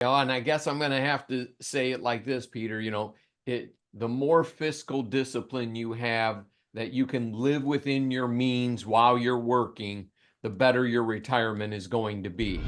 And I guess I'm going to have to say it like this, Peter. The more fiscal discipline you have that you can live within your means while you're working, the better your retirement is going to be.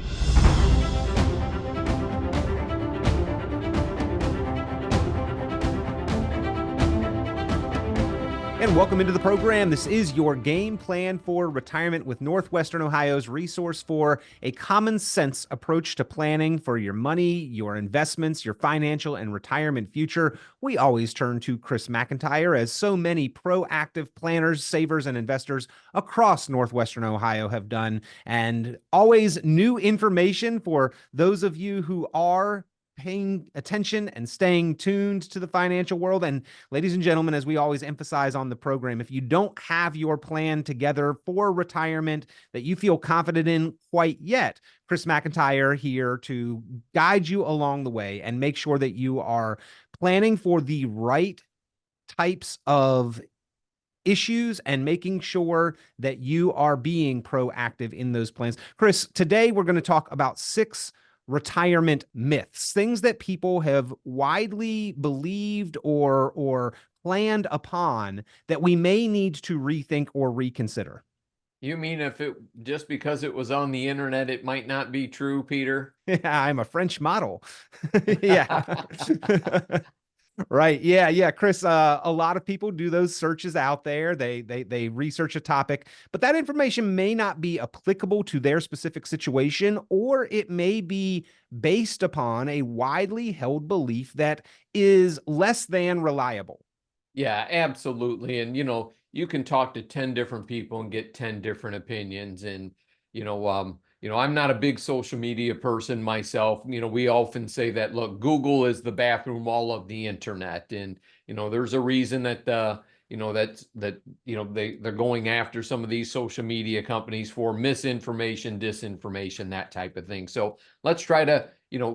And welcome into the program. This is your game plan for retirement with Northwestern Ohio's resource for a common sense approach to planning for your money, your investments, your financial and retirement future. We always turn to Chris McIntire, as so many proactive planners, savers, and investors across Northwestern Ohio have done, and always new information for those of you who are paying attention and staying tuned to the financial world. And ladies and gentlemen, as we always emphasize on the program, if you don't have your plan together for retirement that you feel confident in quite yet, Chris McIntire here to guide you along the way and make sure that you are planning for the right types of issues and making sure that you are being proactive in those plans. Chris, today we're going to talk about 6 retirement myths, things that people have widely believed or planned upon that we may need to rethink or reconsider. You mean if it just because it was on the internet, it might not be true, Peter? Yeah, I'm a French model. Yeah. Right. Yeah. Chris, a lot of people do those searches out there. They research a topic, but that information may not be applicable to their specific situation, or it may be based upon a widely held belief that is less than reliable. Yeah, absolutely. And you can talk to 10 different people and get 10 different opinions. And I'm not a big social media person myself. We often say that, look, Google is the bathroom wall of the internet. And there's a reason that they're going after some of these social media companies for misinformation, disinformation, that type of thing. So let's try to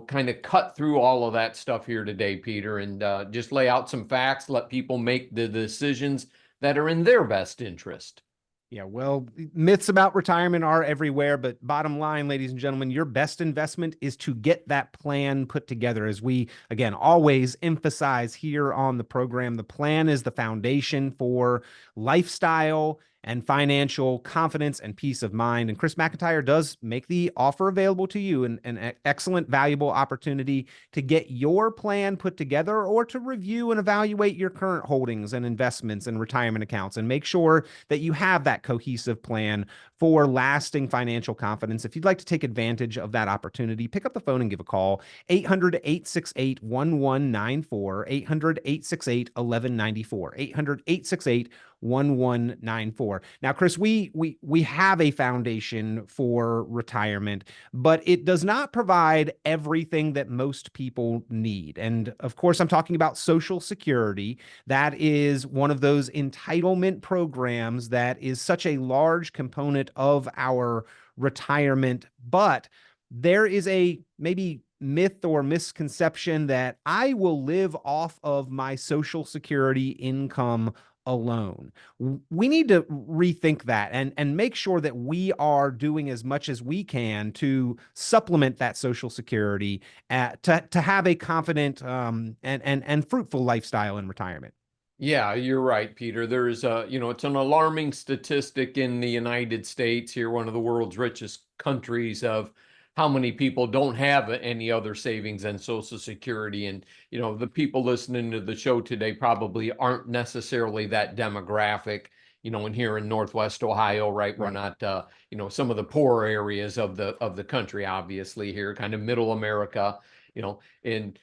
kind of cut through all of that stuff here today, Peter, and just lay out some facts, let people make the decisions that are in their best interest. Yeah, well, myths about retirement are everywhere, but bottom line, ladies and gentlemen, your best investment is to get that plan put together. As we, again, always emphasize here on the program, the plan is the foundation for lifestyle and financial confidence and peace of mind. And Chris McIntire does make the offer available to you, an excellent, valuable opportunity to get your plan put together or to review and evaluate your current holdings and investments and retirement accounts and make sure that you have that cohesive plan for lasting financial confidence. If you'd like to take advantage of that opportunity, pick up the phone and give a call, 800-868-1194, 800-868-1194, 800-868-1194. Now, Chris, we have a foundation for retirement, but it does not provide everything that most people need. And of course, I'm talking about Social Security. That is one of those entitlement programs that is such a large component of our retirement, but there is a maybe myth or misconception that I will live off of my Social Security income alone. We need to rethink that and make sure that we are doing as much as we can to supplement that Social Security to have a confident and fruitful lifestyle in retirement. Yeah, you're right, Peter. There's it's an alarming statistic in the United States here, one of the world's richest countries, of how many people don't have any other savings than Social Security. And, the people listening to the show today probably aren't necessarily that demographic, and here in Northwest Ohio, right? We're not, some of the poorer areas of the country, obviously here, kind of middle America, and,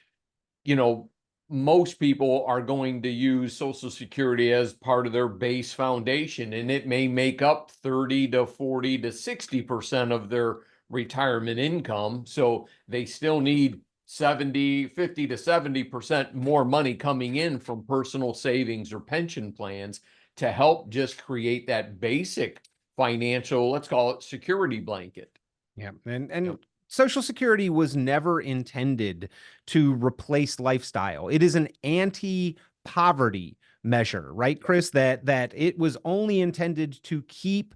most people are going to use Social Security as part of their base foundation, and it may make up 30 to 40 to 60% of their retirement income. So they still need 50 to 70% more money coming in from personal savings or pension plans to help just create that basic financial, let's call it, security blanket. Yeah. And Social Security was never intended to replace lifestyle. It is an anti-poverty measure, right, Chris? That it was only intended to keep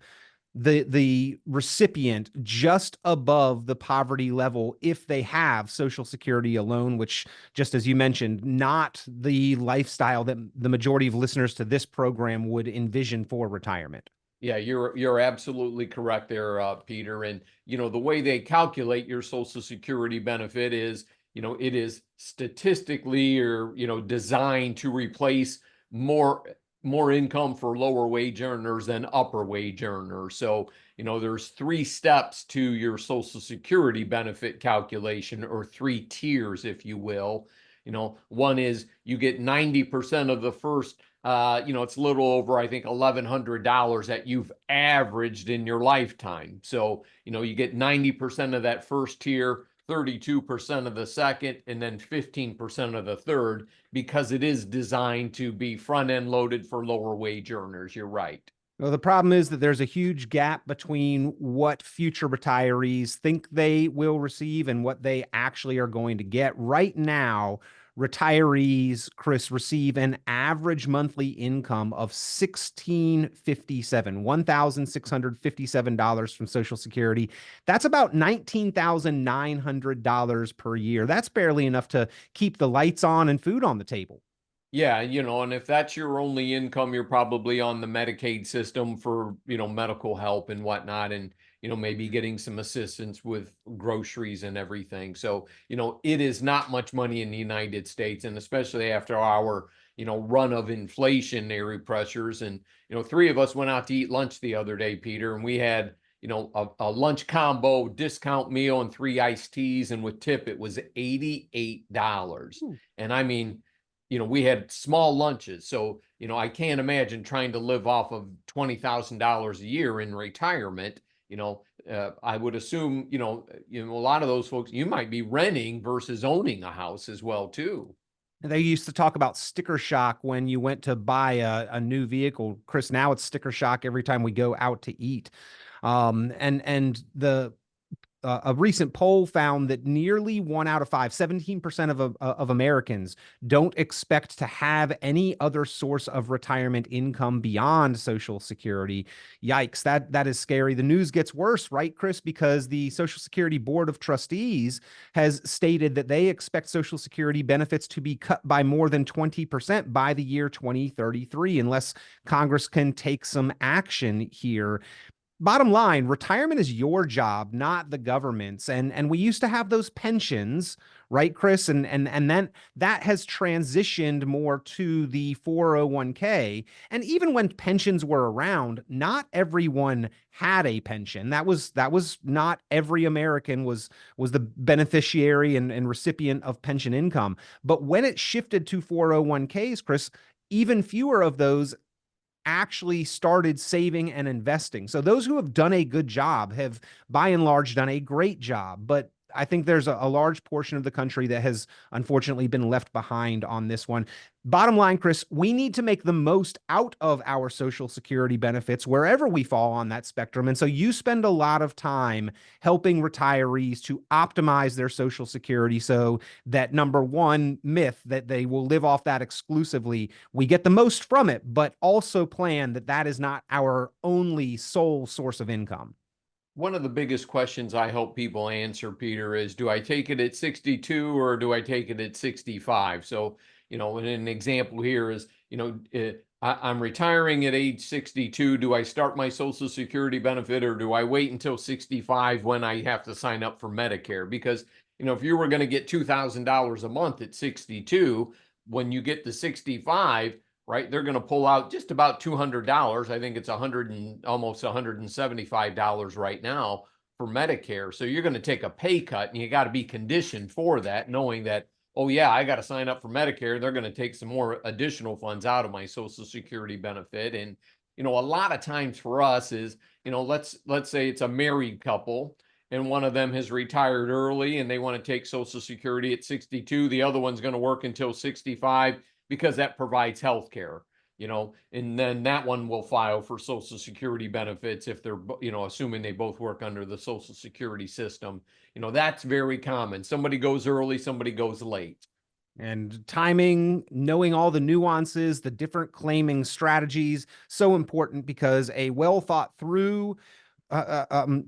the recipient just above the poverty level if they have Social Security alone, which, just as you mentioned, not the lifestyle that the majority of listeners to this program would envision for retirement. Yeah, you're absolutely correct there, Peter. And the way they calculate your Social Security benefit is, it is statistically or designed to replace more more income for lower wage earners than upper wage earners. So, there's three steps to your Social Security benefit calculation, or three tiers, if you will. One is you get 90% of the first it's a little over, I think, $1,100 that you've averaged in your lifetime. So, you get 90% of that first tier, 32% of the second, and then 15% of the third, because it is designed to be front end loaded for lower wage earners. You're right. Well, the problem is that there's a huge gap between what future retirees think they will receive and what they actually are going to get. Right now, retirees, Chris, receive an average monthly income of $1,657 from Social Security. That's about $19,900 per year. That's barely enough to keep the lights on and food on the table. Yeah, and if that's your only income, you're probably on the Medicaid system for, medical help and whatnot, and, maybe getting some assistance with groceries and everything. So, it is not much money in the United States, and especially after our, run of inflationary pressures. And, three of us went out to eat lunch the other day, Peter, and we had, a lunch combo discount meal and three iced teas, and with tip, it was $88. And I mean, we had small lunches. So, I can't imagine trying to live off of $20,000 a year in retirement. I would assume, a lot of those folks, you might be renting versus owning a house as well, too. They used to talk about sticker shock when you went to buy a new vehicle. Chris, now it's sticker shock every time we go out to eat. And the a recent poll found that nearly 1 out of 5, 17% of Americans don't expect to have any other source of retirement income beyond Social Security. Yikes, that is scary. The news gets worse, right, Chris? Because the Social Security Board of Trustees has stated that they expect Social Security benefits to be cut by more than 20% by the year 2033, unless Congress can take some action here. Bottom line, retirement is your job, not the government's. And we used to have those pensions, right, Chris? And then that has transitioned more to the 401k. And even when pensions were around, not everyone had a pension. That was not every American was the beneficiary and recipient of pension income. But when it shifted to 401ks, Chris, even fewer of those actually started saving and investing. So those who have done a good job have by and large done a great job, but I think there's a large portion of the country that has unfortunately been left behind on this one. Bottom line, Chris, we need to make the most out of our Social Security benefits wherever we fall on that spectrum. And so you spend a lot of time helping retirees to optimize their Social Security so that, number one, myth that they will live off that exclusively, we get the most from it, but also plan that that is not our only sole source of income. One of the biggest questions I hope people answer, Peter, is do I take it at 62 or do I take it at 65? So, and an example here is, I'm retiring at age 62. Do I start my Social Security benefit or do I wait until 65 when I have to sign up for Medicare? Because, if you were going to get $2,000 a month at 62, when you get to 65, right, they're going to pull out just about $200. I think it's almost $175 right now for Medicare. So you're going to take a pay cut, and you got to be conditioned for that, knowing that, oh yeah, I got to sign up for Medicare. They're going to take some more additional funds out of my Social Security benefit. And, a lot of times for us is, let's say it's a married couple and one of them has retired early and they want to take Social Security at 62. The other one's going to work until 65 because that provides health care, and then that one will file for Social Security benefits if they're, assuming they both work under the Social Security system. That's very common. Somebody goes early, somebody goes late. And timing, knowing all the nuances, the different claiming strategies, so important because a well thought through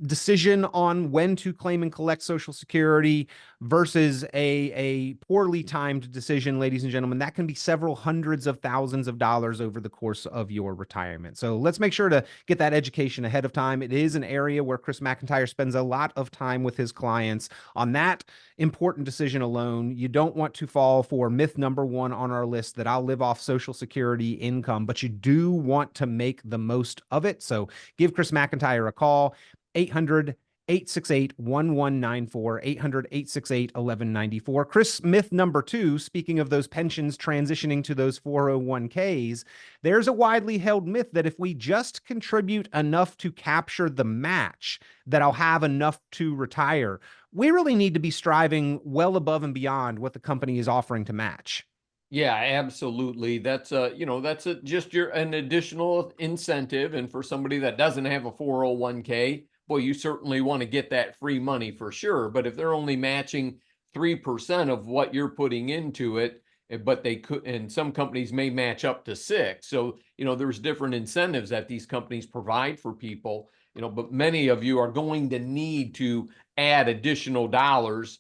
decision on when to claim and collect Social Security versus a poorly timed decision, ladies and gentlemen, that can be several hundreds of thousands of dollars over the course of your retirement. So let's make sure to get that education ahead of time. It is an area where Chris McIntire spends a lot of time with his clients on that important decision alone. You don't want to fall for myth number one on our list that I'll live off Social Security income, but you do want to make the most of it. So give Chris McIntire a call, 800-868-1194, 800-868-1194. Chris, myth number two, speaking of those pensions transitioning to those 401ks, there's a widely held myth that if we just contribute enough to capture the match, that I'll have enough to retire. We really need to be striving well above and beyond what the company is offering to match. Yeah, absolutely. That's just an additional incentive. And for somebody that doesn't have a 401k, boy, you certainly want to get that free money for sure. But if they're only matching 3% of what you're putting into it, but they could, and some companies may match up to 6. So, there's different incentives that these companies provide for people, but many of you are going to need to add additional dollars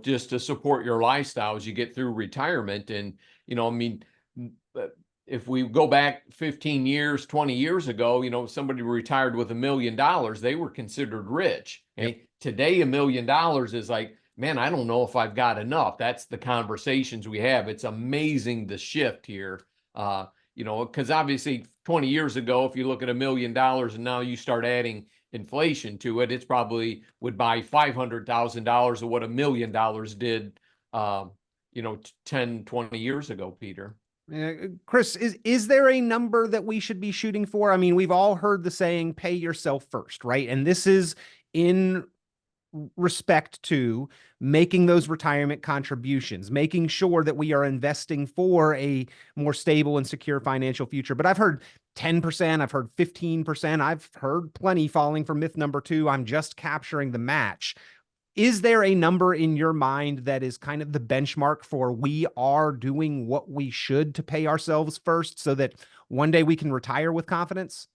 just to support your lifestyle as you get through retirement. And, if we go back 15 years, 20 years ago, somebody retired with $1 million, they were considered rich. Okay? Yep. Today, $1 million is like, man, I don't know if I've got enough. That's the conversations we have. It's amazing the shift here. Because obviously 20 years ago, if you look at $1 million and now you start adding inflation to it, it's probably would buy $500,000 of what $1 million did, 10, 20 years ago, Peter. Chris, is there a number that we should be shooting for? I mean, we've all heard the saying, pay yourself first, right? And this is in respect to making those retirement contributions, making sure that we are investing for a more stable and secure financial future. But I've heard 10%, I've heard 15%, I've heard plenty falling for myth number two. I'm just capturing the match. Is there a number in your mind that is kind of the benchmark for we are doing what we should to pay ourselves first so that one day we can retire with confidence?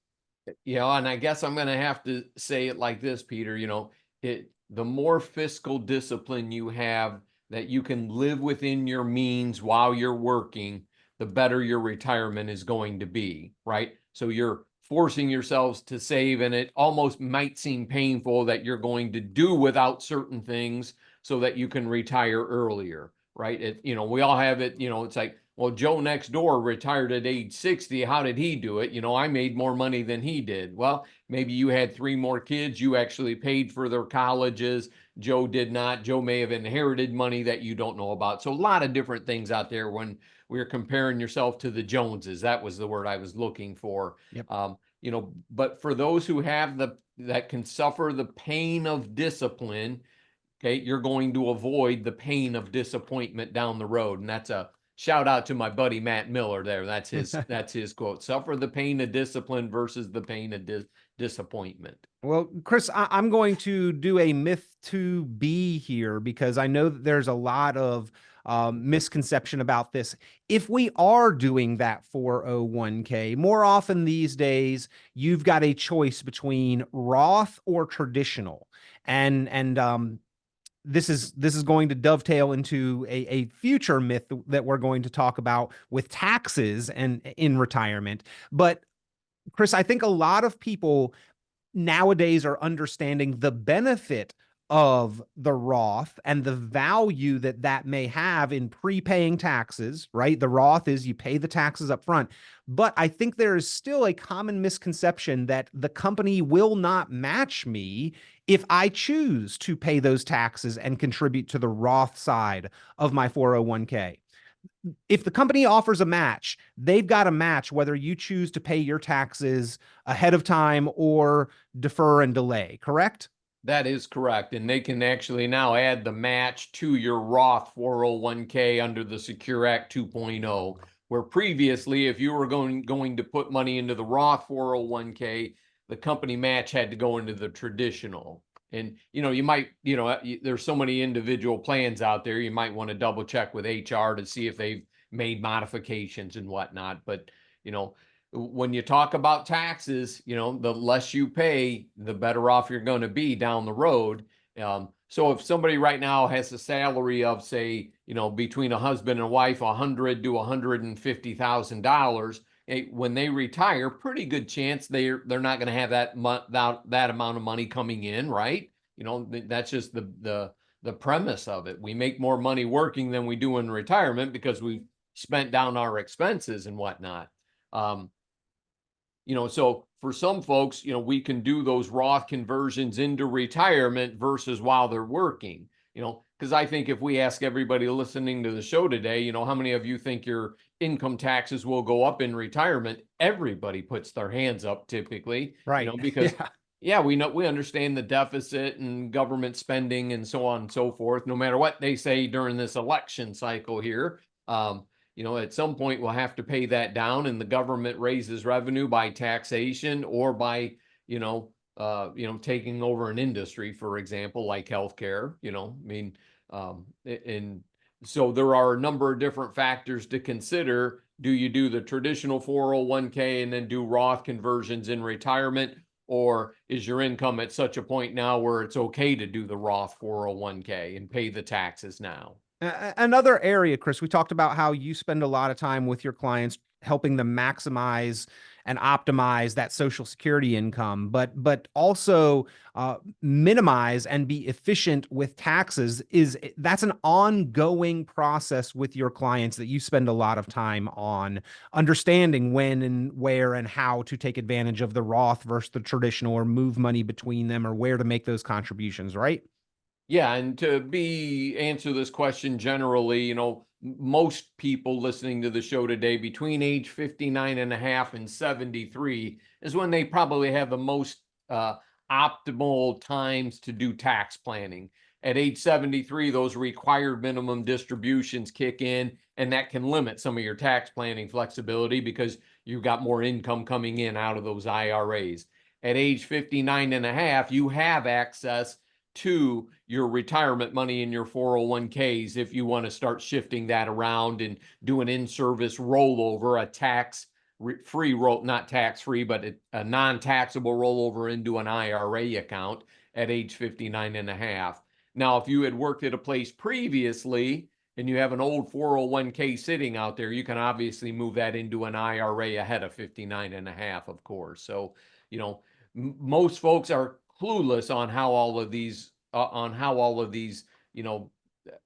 And I guess I'm going to have to say it like this, Peter, the more fiscal discipline you have that you can live within your means while you're working, the better your retirement is going to be, right? So you're forcing yourselves to save, and it almost might seem painful that you're going to do without certain things so that you can retire earlier, right? We all have it, it's like, well, Joe next door retired at age 60. How did he do it? I made more money than he did. Well, maybe you had 3 more kids. You actually paid for their colleges. Joe did not. Joe may have inherited money that you don't know about. So a lot of different things out there when we're comparing yourself to the Joneses. That was the word I was looking for. Yep. But for those who have that can suffer the pain of discipline, okay, you're going to avoid the pain of disappointment down the road. And that's a shout out to my buddy Matt Miller there. That's his quote. Suffer the pain of discipline versus the pain of disappointment. Well, Chris, I'm going to do a myth to be here because I know that there's a lot of misconception about this. If we are doing that 401k, more often these days, you've got a choice between Roth or traditional. And this is going to dovetail into a future myth that we're going to talk about with taxes and in retirement. But Chris, I think a lot of people nowadays are understanding the benefit of the Roth and the value that that may have in prepaying taxes, right? The Roth is you pay the taxes up front. But I think there is still a common misconception that the company will not match me if I choose to pay those taxes and contribute to the Roth side of my 401k. If the company offers a match, they've got a match whether you choose to pay your taxes ahead of time or defer and delay, correct? That is correct. And they can actually now add the match to your Roth 401k under the Secure Act 2.0, where previously, if you were going to put money into the Roth 401k, the company match had to go into the traditional. And, you might, there's so many individual plans out there, you might want to double check with HR to see if they've made modifications and whatnot. But, when you talk about taxes, the less you pay, the better off you're going to be down the road. So if somebody right now has a salary of, say, between a husband and wife, $100,000 to $150,000, when they retire, pretty good chance they're not going to have that amount of money coming in, right? That's just the premise of it. We make more money working than we do in retirement because we've spent down our expenses and whatnot. So for some folks, we can do those Roth conversions into retirement versus while they're working, because I think if we ask everybody listening to the show today, how many of you think your income taxes will go up in retirement? Everybody puts their hands up typically, Right. Because we understand the deficit and government spending and so on and so forth, no matter what they say during this election cycle here. At some point we'll have to pay that down, and the government raises revenue by taxation or by, taking over an industry, for example, like healthcare, and so there are a number of different factors to consider. Do you do the traditional 401k and then do Roth conversions in retirement? Or is your income at such a point now where it's okay to do the Roth 401k and pay the taxes now? Another area, Chris, we talked about how you spend a lot of time with your clients helping them maximize and optimize that Social Security income, but also minimize and be efficient with taxes. That's an ongoing process with your clients that you spend a lot of time on understanding when and where and how to take advantage of the Roth versus the traditional, or move money between them, or where to make those contributions, right? Yeah, and to answer this question generally, most people listening to the show today between age 59 and a half and 73 is when they probably have the most optimal times to do tax planning. At age 73, those required minimum distributions kick in, and that can limit some of your tax planning flexibility because you've got more income coming in out of those IRAs. At age 59 and a half, you have access to your retirement money in your 401ks if you want to start shifting that around and do an in-service rollover, a tax-free roll, not tax-free, but a non-taxable rollover into an IRA account at age 59 and a half. Now, if you had worked at a place previously and you have an old 401k sitting out there, you can obviously move that into an IRA ahead of 59 and a half, of course. So, most folks are clueless on how all of these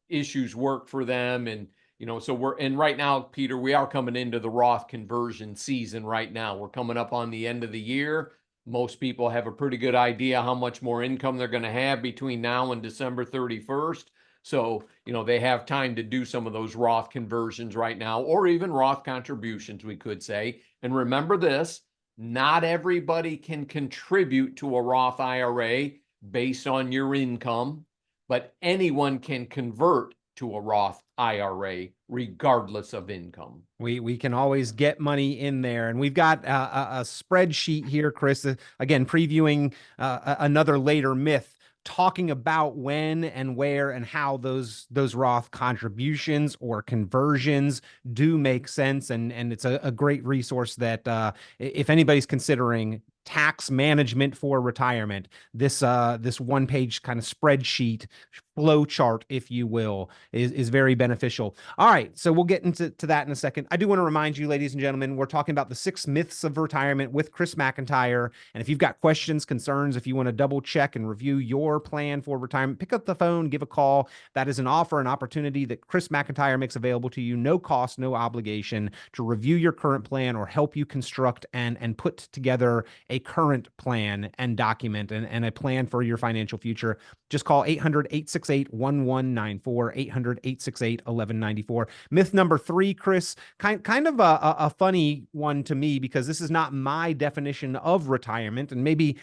issues work for them. And and right now, Peter, we are coming into the Roth conversion season right now. We're coming up on the end of the year. Most people have a pretty good idea how much more income they're going to have between now and December 31st. So, they have time to do some of those Roth conversions right now, or even Roth contributions, we could say. And remember this, not everybody can contribute to a Roth IRA based on your income, but anyone can convert to a Roth IRA regardless of income. We can always get money in there, and we've got a spreadsheet here, Chris. Again, previewing another later myth, talking about when and where and how those Roth contributions or conversions do make sense, and it's a great resource that if anybody's considering tax management for retirement, this one-page kind of spreadsheet flow chart, if you will, is very beneficial. All right, so we'll get into that in a second. I do want to remind you, ladies and gentlemen, we're talking about the 6 myths of retirement with Chris McIntire. And if you've got questions, concerns, if you want to double check and review your plan for retirement, pick up the phone, give a call. That is an offer, an opportunity that Chris McIntire makes available to you, no cost, no obligation, to review your current plan or help you construct and put together a current plan and document and a plan for your financial future. Just call 800-868-1194, 800-868-1194. Myth number 3, Chris, kind of a funny one to me, because this is not my definition of retirement, and maybe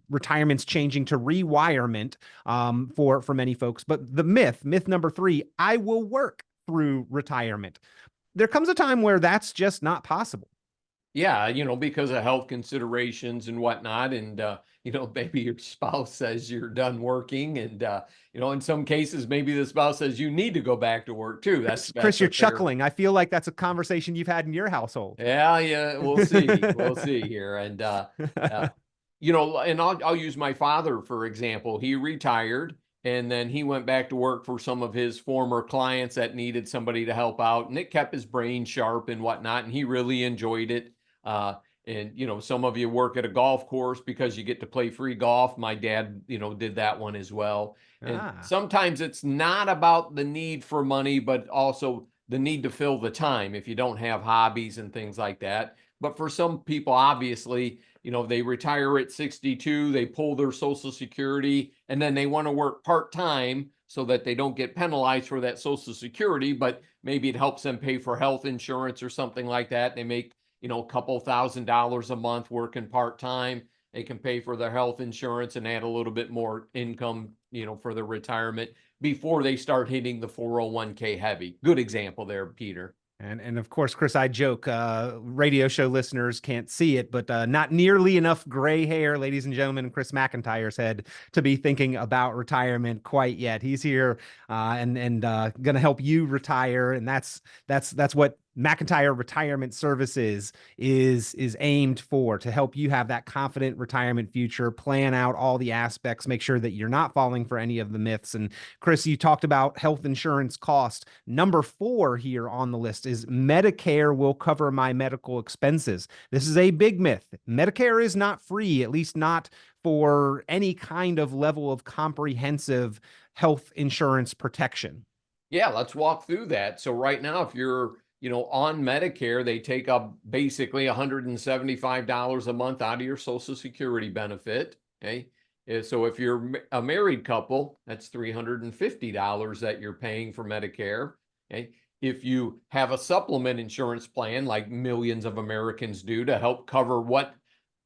retirement's changing to rewirement for many folks. But the myth number 3, I will work through retirement. There comes a time where that's just not possible. Yeah, because of health considerations and whatnot. And, maybe your spouse says you're done working. And, in some cases, maybe the spouse says you need to go back to work too. Chris, That's you're a fair. chuckling. I feel like that's a conversation you've had in your household. Yeah, yeah, we'll see. We'll see here. And, uh, and I'll use my father, for example. He retired and then he went back to work for some of his former clients that needed somebody to help out. And it kept his brain sharp and whatnot. And he really enjoyed it. Uh, and, some of you work at a golf course because you get to play free golf. My dad, did that one as well. And Ah. sometimes it's not about the need for money, but also the need to fill the time if you don't have hobbies and things like that. But for some people, obviously, they retire at 62, they pull their Social Security, and then they want to work part-time so that they don't get penalized for that Social Security, but maybe it helps them pay for health insurance or something like that. They make, a couple $1,000s a month working part-time. They can pay for their health insurance and add a little bit more income, for their retirement before they start hitting the 401k heavy. Good example there, Peter. And of course, Chris, I joke, radio show listeners can't see it, but not nearly enough gray hair, ladies and gentlemen, in Chris McIntire's head to be thinking about retirement quite yet. He's here and going to help you retire, and that's what McIntire Retirement Services is aimed for, to help you have that confident retirement future, plan out all the aspects, make sure that you're not falling for any of the myths. And Chris, you talked about health insurance cost. Number 4 here on the list is Medicare will cover my medical expenses. This is a big myth. Medicare is not free, at least not for any kind of level of comprehensive health insurance protection. Yeah, let's walk through that. So right now, if you're, on Medicare, they take up basically $175 a month out of your Social Security benefit. Okay. So if you're a married couple, that's $350 that you're paying for Medicare. Okay. If you have a supplement insurance plan, like millions of Americans do, to help cover what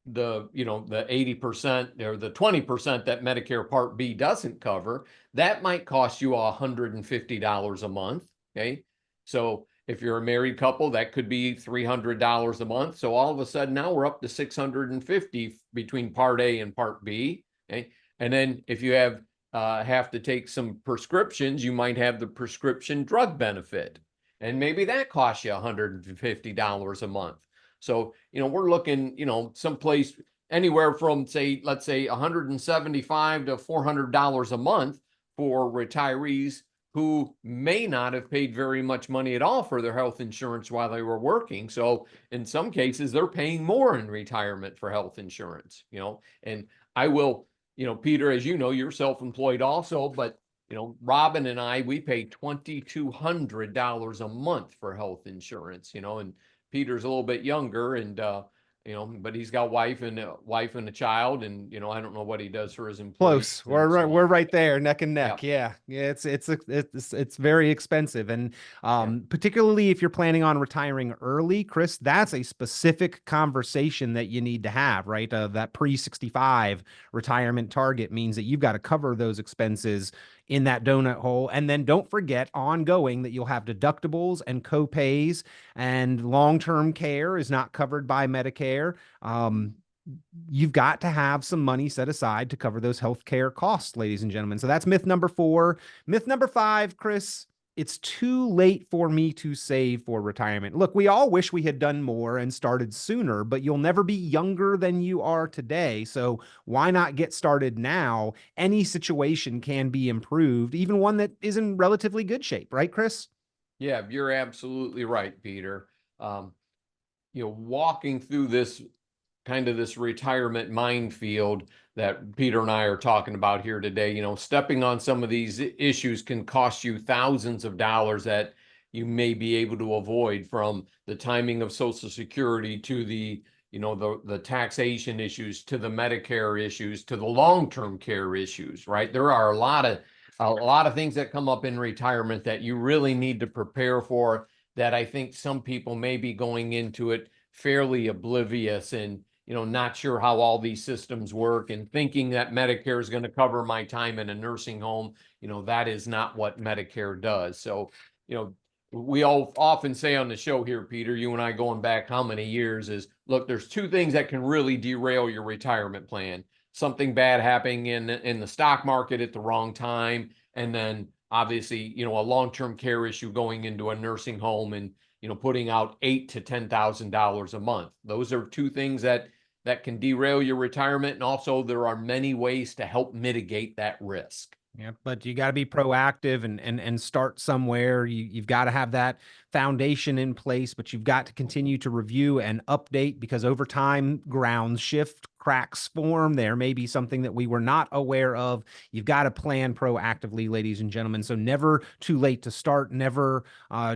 the 80% or the 20% that Medicare Part B doesn't cover, that might cost you $150 a month. Okay. So if you're a married couple, that could be $300 a month. So all of a sudden now we're up to 650 between Part A and Part B. Okay. And then if you have to take some prescriptions, you might have the prescription drug benefit. And maybe that costs you $150 a month. So, we're looking, someplace anywhere from, say, let's say $175 to $400 a month for retirees who may not have paid very much money at all for their health insurance while they were working. So in some cases, they're paying more in retirement for health insurance, and I will, Peter, as you know, you're self-employed also, but Robin and I, we pay $2,200 a month for health insurance, and Peter's a little bit younger, and but he's got wife and a child, and I don't know what he does for his employees. Close. And so We're on. right there, neck and Yeah. neck. Yeah, yeah. It's very expensive, and Yeah. particularly if you're planning on retiring early, Chris, that's a specific conversation that you need to have, right? That pre-65 retirement target means that you've got to cover those expenses in that donut hole, and then don't forget ongoing that you'll have deductibles and co-pays, and long-term care is not covered by Medicare. You've got to have some money set aside to cover those healthcare costs, ladies and gentlemen. So that's myth number 4. Myth number 5, Chris, it's too late for me to save for retirement. Look, we all wish we had done more and started sooner, but you'll never be younger than you are today. So why not get started now? Any situation can be improved, even one that is in relatively good shape, right, Chris? Yeah, you're absolutely right, Peter. Walking through this retirement minefield that Peter and I are talking about here today, stepping on some of these issues can cost you thousands of dollars that you may be able to avoid, from the timing of Social Security to the taxation issues, to the Medicare issues, to the long-term care issues, right? There are a lot of things that come up in retirement that you really need to prepare for, that I think some people may be going into it fairly oblivious and not sure how all these systems work, and thinking that Medicare is going to cover my time in a nursing home. That is not what Medicare does. So, we all often say on the show here, Peter, you and I going back how many years, is look, there's two things that can really derail your retirement plan. Something bad happening in the stock market at the wrong time, and then obviously, a long-term care issue going into a nursing home and, putting out $8,000 to $10,000 a month. Those are two things that can derail your retirement. And also there are many ways to help mitigate that risk. Yeah, but you got to be proactive and start somewhere. You've got to have that foundation in place, but you've got to continue to review and update, because over time grounds shift, cracks form. There may be something that we were not aware of. You've got to plan proactively, ladies and gentlemen. So never too late to start, never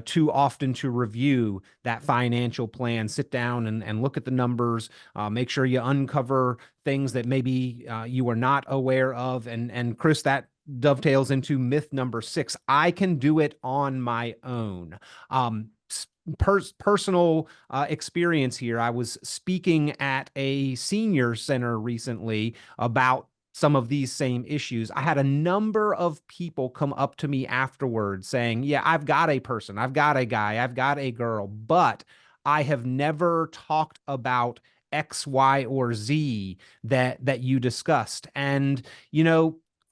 too often to review that financial plan. Sit down and look at the numbers. Make sure you uncover things that maybe you are not aware of. And Chris, that dovetails into myth number 6. I can do it on my own. Personal experience here. I was speaking at a senior center recently about some of these same issues. I had a number of people come up to me afterwards saying, yeah, I've got a person, I've got a guy, I've got a girl, but I have never talked about X, Y, or Z that you discussed. And,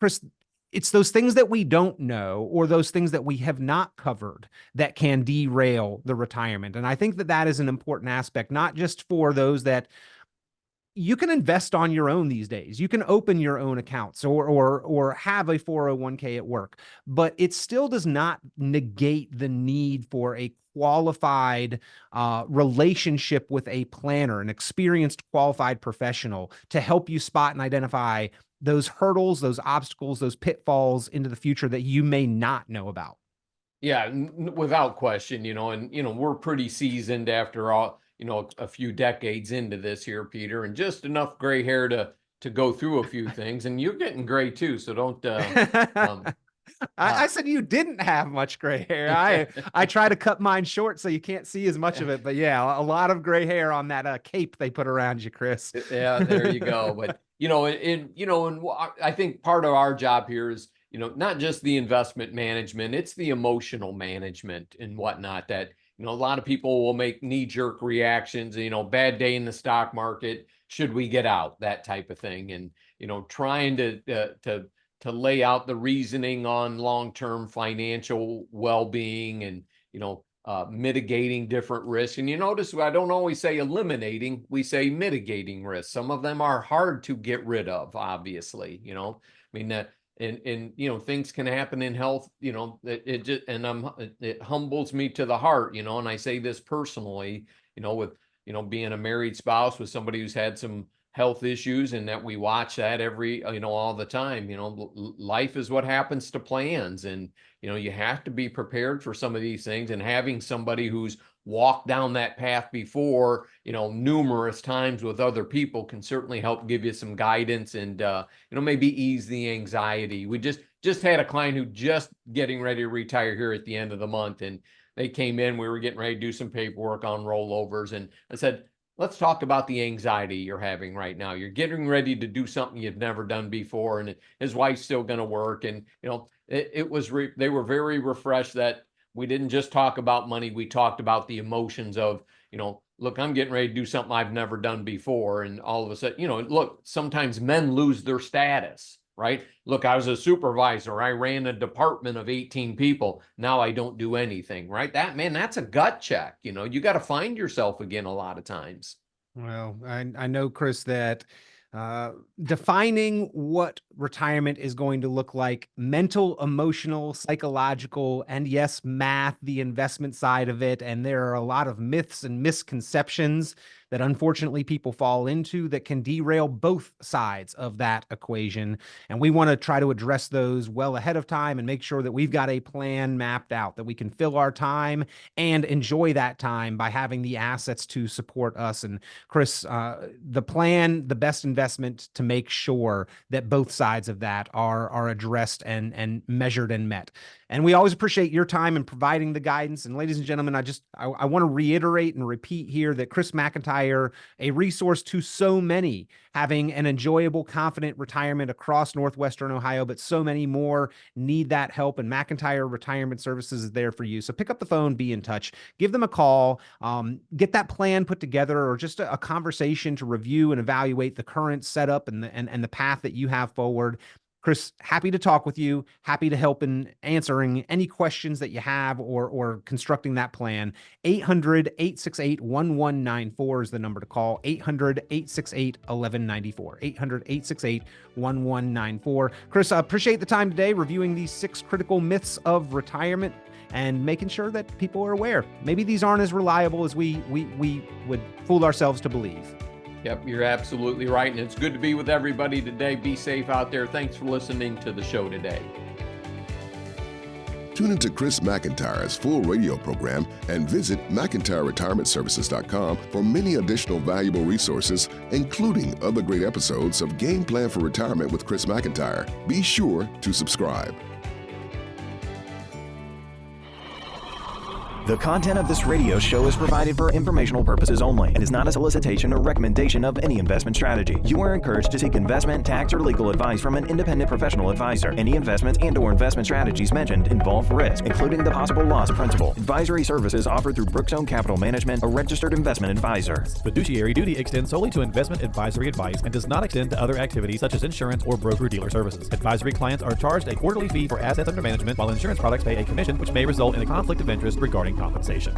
Chris, it's those things that we don't know, or those things that we have not covered, that can derail the retirement. And I think that is an important aspect, not just for those that you can invest on your own these days. You can open your own accounts or have a 401k at work, but it still does not negate the need for a qualified relationship with a planner, an experienced qualified professional, to help you spot and identify those hurdles, those obstacles, those pitfalls into the future that you may not know about. Yeah, without question, and, we're pretty seasoned after all, a few decades into this here, Peter, and just enough gray hair to go through a few things. And you're getting gray too, so don't, I said you didn't have much gray hair. I try to cut mine short so you can't see as much of it. But yeah, a lot of gray hair on that cape they put around you, Chris. Yeah, there you go. But I think part of our job here is, not just the investment management, it's the emotional management and whatnot that, a lot of people will make knee-jerk reactions, bad day in the stock market, should we get out, that type of thing. And, trying to lay out the reasoning on long-term financial well-being and, mitigating different risks. And you notice I don't always say eliminating, we say mitigating risks. Some of them are hard to get rid of, obviously, I mean, and things can happen in health, it just, and it humbles me to the heart, and I say this personally, with, being a married spouse with somebody who's had some health issues, and that we watch that every, all the time. Life is what happens to plans, and, you have to be prepared for some of these things, and having somebody who's walked down that path before, numerous times with other people can certainly help give you some guidance and, maybe ease the anxiety. We just had a client who just getting ready to retire here at the end of the month, and they came in, we were getting ready to do some paperwork on rollovers, and I said, let's talk about the anxiety you're having right now. You're getting ready to do something you've never done before, and his wife's still going to work. And, they were very refreshed that we didn't just talk about money. We talked about the emotions of, look, I'm getting ready to do something I've never done before. And all of a sudden, look, sometimes men lose their status, right? Look, I was a supervisor. I ran a department of 18 people. Now I don't do anything, right? That's a gut check. You got to find yourself again a lot of times. Well, I know, Chris, that defining what retirement is going to look like, mental, emotional, psychological, and yes, math, the investment side of it. And there are a lot of myths and misconceptions that unfortunately people fall into that can derail both sides of that equation. And we want to try to address those well ahead of time and make sure that we've got a plan mapped out, that we can fill our time and enjoy that time by having the assets to support us. And Chris, the plan, the best investment to make sure that both sides of that are addressed and measured and met. And we always appreciate your time in providing the guidance. And ladies and gentlemen, I want to reiterate and repeat here that Chris McIntire, a resource to so many, having an enjoyable, confident retirement across Northwestern Ohio, but so many more need that help. And McIntire Retirement Services is there for you. So pick up the phone, be in touch, give them a call, get that plan put together, or just a conversation to review and evaluate the current setup and the path that you have forward. Chris, happy to talk with you, happy to help in answering any questions that you have or constructing that plan. 800-868-1194 is the number to call. 800-868-1194. 800-868-1194. Chris, I appreciate the time today reviewing these 6 critical myths of retirement and making sure that people are aware. Maybe these aren't as reliable as we would fool ourselves to believe. Yep, you're absolutely right. And it's good to be with everybody today. Be safe out there. Thanks for listening to the show today. Tune into Chris McIntire's full radio program and visit McIntireRetirementServices.com for many additional valuable resources, including other great episodes of Game Plan for Retirement with Chris McIntire. Be sure to subscribe. The content of this radio show is provided for informational purposes only and is not a solicitation or recommendation of any investment strategy. You are encouraged to seek investment, tax, or legal advice from an independent professional advisor. Any investments and/or investment strategies mentioned involve risk, including the possible loss of principal. Advisory services offered through Brookstone Capital Management, a registered investment advisor. Fiduciary duty extends solely to investment advisory advice and does not extend to other activities such as insurance or broker-dealer services. Advisory clients are charged a quarterly fee for assets under management, while insurance products pay a commission, which may result in a conflict of interest regarding compensation.